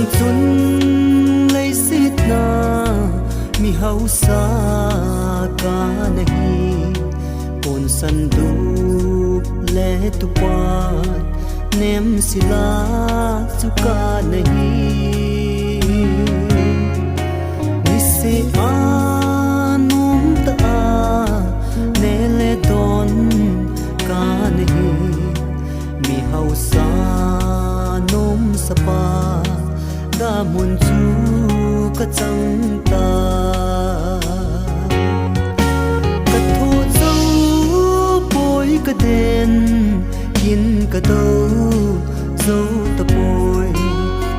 Sang chun lấy xít na mi hau sa ka nahi pon san du le tu pat nem sila chu ka nahi ni se anum ta ne le don ka nahi mi hau sa nom sapa da mun chu ka chang ta ka tho zo poi ka den kin ka do zo ta poi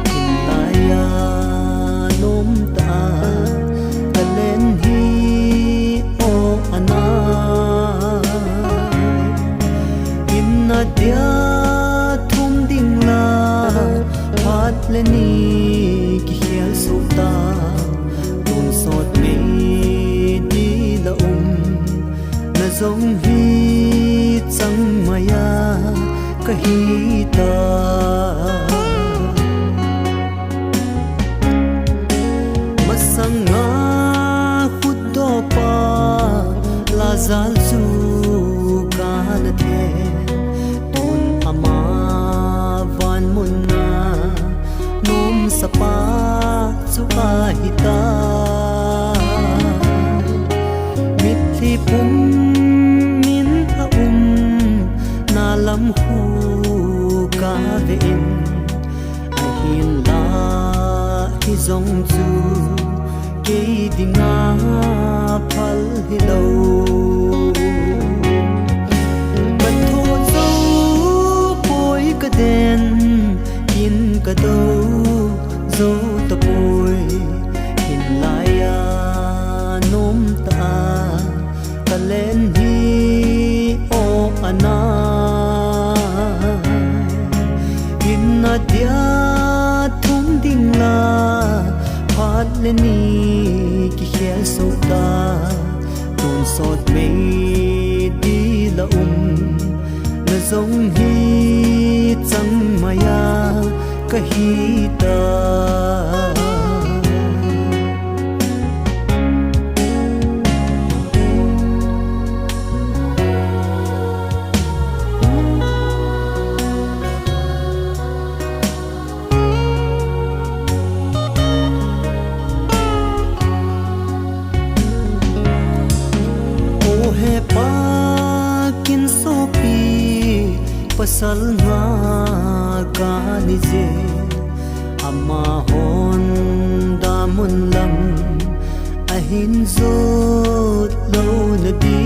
kin la ya nom ta ka len hi o ana in na dia thum ding la phat le ni ki hial so ta don sot me di la na zong hi chang maya ka hi ta masanga khut do pa la zal chu ka na the ton ama van mun na nom sapa chu ka hi ta mit thi pum min a na lam hu ka ve in a hin la hi zong chu ke dinga phal hi lo kan tho zo poi ka den kin ka do zo ta poi hin la ya nom ta ka len hi o ana in na dia thum ding la phat le ni ki khel so ta ton sot me di la na zong hi chang maya ka hi ta kin so pi pasal nga ka ni je ama hon da mun lam ahin zo lo na di